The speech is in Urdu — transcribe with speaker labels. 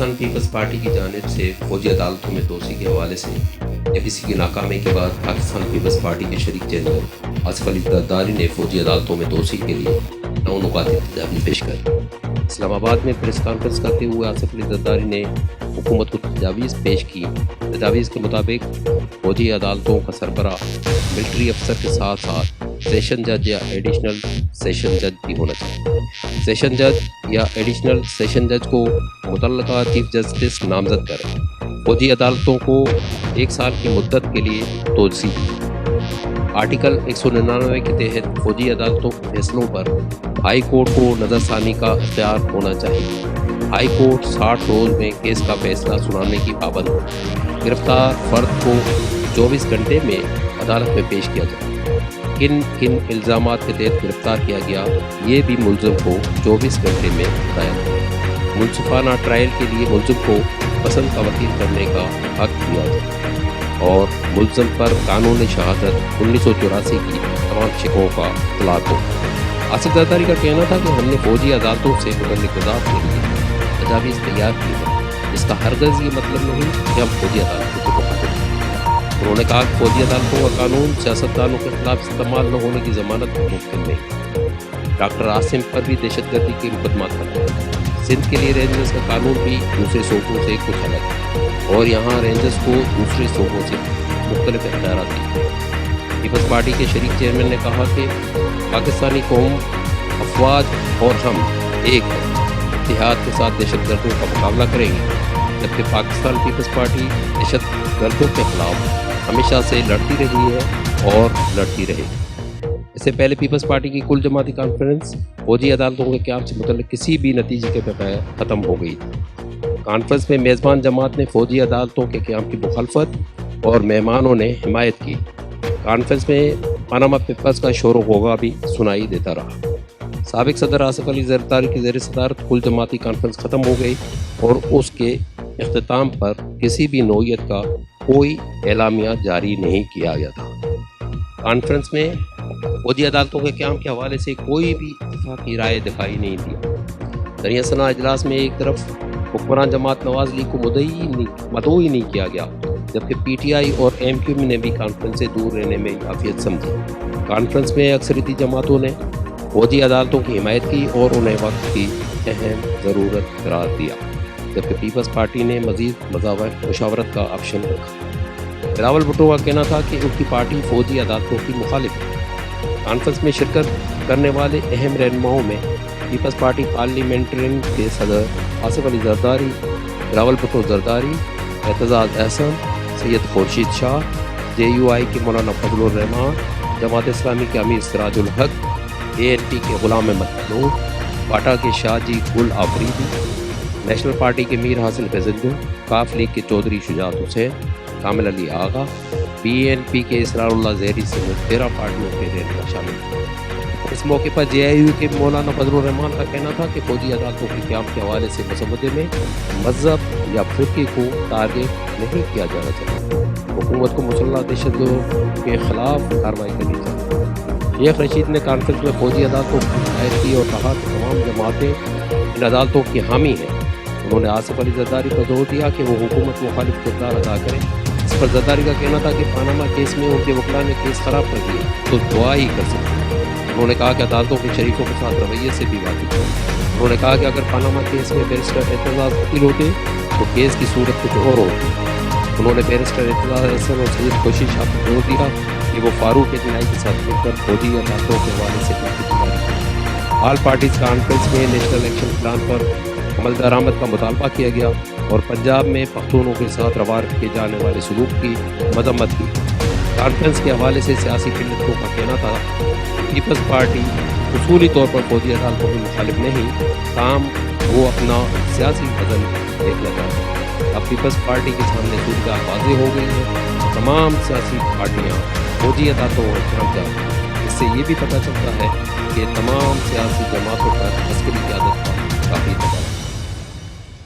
Speaker 1: پاکستان پیپلز پارٹی کی جانب سے فوجی عدالتوں میں توسیع کے حوالے سے APC کی ناکامی کے بعد پاکستان پیپلز پارٹی کے شریک چیئرمین آصف علی زرداری نے فوجی عدالتوں میں توسیع کے لیے 9 نکاتی تجاویز پیش کری۔ اسلام آباد میں پریس کانفرنس کرتے ہوئے آصف علی زرداری نے حکومت کو تجاویز پیش کی۔ تجاویز کے مطابق فوجی عدالتوں کا سربراہ ملٹری افسر کے ساتھ ساتھ سیشن جج یا ایڈیشنل سیشن جج بھی ہونا چاہیے۔ سیشن جج یا ایڈیشنل سیشن جج کو متعلقہ چیف جسٹس نامزد کریں۔ فوجی عدالتوں کو 1 سال کی مدت کے لیے توسیع دی۔ آرٹیکل 199 کے تحت فوجی عدالتوں کے فیصلوں پر ہائی کورٹ کو نظر ثانی کا اختیار ہونا چاہیے۔ ہائی کورٹ 60 روز میں کیس کا فیصلہ سنانے کی پابند ہو۔ گرفتار فرد کو 24 گھنٹے میں عدالت میں پیش کیا جائے۔ کن الزامات کے تحت گرفتار کیا گیا یہ بھی ملزم کو 24 گھنٹے میں بتایا جائے۔ منصفانہ ٹرائل کے لیے ملزم کو پسند کا وکیل کرنے کا حق دیا جائے اور ملزم پر قانون شہادت 1984 کی تمام شکوں کا اطلاق ہو۔ آصف زرداری کا کہنا تھا کہ ہم نے فوجی عدالتوں سے متعلق وضاحت کے لیے تجاویز تیار کی ہے۔ اس کا ہرگز یہ مطلب نہیں کہ ہم فوجی عدالتوں کو مخالف ہیں۔ انہوں نے کہا کہ فوجی عدالتوں کا قانون سیاستدانوں کے خلاف استعمال نہ ہونے کی ضمانت ممکن نہیں۔ ڈاکٹر عاصم پر بھی دہشت گردی کے مقدمات ہیں۔ سندھ کے لیے رینجرز کا قانون بھی دوسرے صوبوں سے کچھ الگ ہے اور یہاں رینجرز کو دوسرے صوبوں سے مختلف اختیارات ہیں۔ پیپلز پارٹی کے شریک چیئرمین نے کہا کہ پاکستانی قوم، افواج اور ہم ایک ہیں، اتحاد کے ساتھ دہشت گردوں کا مقابلہ کریں گے، جبکہ پاکستان پیپلز پارٹی دہشت گردوں کے خلاف ہمیشہ سے لڑتی رہی ہے اور لڑتی رہے گی۔ اس سے پہلے پیپلز پارٹی کی کل جماعتی کانفرنس فوجی عدالتوں کے قیام سے متعلق کسی بھی نتیجے کے بغیر ختم ہو گئی تھی۔ کانفرنس میں میزبان جماعت نے فوجی عدالتوں کے قیام کی مخالفت اور مہمانوں نے حمایت کی۔ کانفرنس میں پاناما پیپرز کا شور و غوغا بھی سنائی دیتا رہا۔ سابق صدر آصف علی زرداری کی زیر صدارت کل جماعتی کانفرنس ختم ہو گئی اور اس کے اختتام پر کسی بھی نوعیت کا کوئی اعلامیہ جاری نہیں کیا گیا تھا۔ کانفرنس میں فوجی عدالتوں کے قیام کے حوالے سے کوئی بھی اتفاقی رائے دکھائی نہیں دیا۔ دریا ثنا اجلاس میں ایک طرف حکمران جماعت نواز لیگ کو مدعو ہی نہیں کیا گیا، جبکہ PTI اور MQ نے بھی کانفرنس سے دور رہنے میں عافیت سمجھی۔ کانفرنس میں اکثریتی جماعتوں نے فوجی عدالتوں کی حمایت کی اور انہیں وقت کی اہم ضرورت قرار دیا، جبکہ پیپلز پارٹی نے مزید مشاورت کا آپشن رکھا۔ بلاول بھٹو کا کہنا تھا کہ ان کی پارٹی فوجی عدالتوں کی مخالف ہے۔ کانفرنس میں شرکت کرنے والے اہم رہنماؤں میں پیپلز پارٹی پارلیمنٹرین کے صدر آصف علی زرداری، بلاول بھٹو زرداری، اعتزاز احسن، سید خورشید شاہ، JUI کے مولانا فضل الرحمان، جماعت اسلامی کے امیر سراج الحق، ANP کے غلام احمد نور، باٹا کے شاہ جی گل آفریدی، نیشنل پارٹی کے میر حاصل فیضل، کاف لیگ کے چودھری شجاعت حسین، کامل علی آغا، BNP کے اسرار اللہ زہری سمیت 13 پارٹیوں کے رہنما شامل ہیں۔ اس موقع پر JIU کے مولانا فضل الرحمان کا کہنا تھا کہ فوجی عدالتوں کے قیام کے حوالے سے مسودے میں مذہب یا فرقے کو ٹارگیٹ نہیں کیا جانا چاہیے۔ حکومت کو مسلح دہشت گردوں کے خلاف کارروائی کرنی چاہیے۔ شیخ رشید نے کانفرنس میں فوجی عدالتوں کی حمایت کی اور کہا کہ تمام جماعتیں ان عدالتوں کی حامی ہیں۔ انہوں نے آصف علی زرداری پر زور دیا کہ وہ حکومت مخالف کردار ادا کریں۔ اس پر زرداری کا کہنا تھا کہ پاناما کیس میں ان کے وکلاء نے کیس خراب کر دیا تو دعا ہی کر سکتے ہیں۔ انہوں نے کہا کہ عدالتوں کے شریفوں کے ساتھ رویے سے بھی واقف ہیں۔ انہوں نے کہا کہ اگر پاناما کیس میں بیرسٹر اعتزاز وکیل ہوتے تو کیس کی صورت کچھ اور ہوتی۔ انہوں نے بیرسٹر اعتزاز احسن اور سید خورشید شاہ پر زور دیا کہ وہ فاروق اجتماعی کے ساتھ مل کر فوجی عدالتوں کے حوالے سے آل پارٹیز کانفرنس میں نیشنل ایکشن پلان پر عمل درآمد کا مطالبہ کیا گیا اور پنجاب میں پختونوں کے ساتھ روا رکھے جانے والے سلوک کی مذمت کی۔ کانفرنس کے حوالے سے سیاسی قلتوں کا کہنا تھا پیپلز پارٹی اصولی طور پر فوجی عدالتوں کی مخالف نہیں، تاہم وہ اپنا سیاسی وزن دیکھنا چاہتے ہیں۔ اب پیپلز پارٹی کے سامنے صورتحال واضح ہو گئی ہے۔ تمام سیاسی پارٹیاں فوجی عدالتوں کو احترام چاہتی ہیں۔ اس سے یہ بھی پتہ چلتا ہے کہ تمام سیاسی جماعتوں پر عسکری قیادت کا کافی دباؤ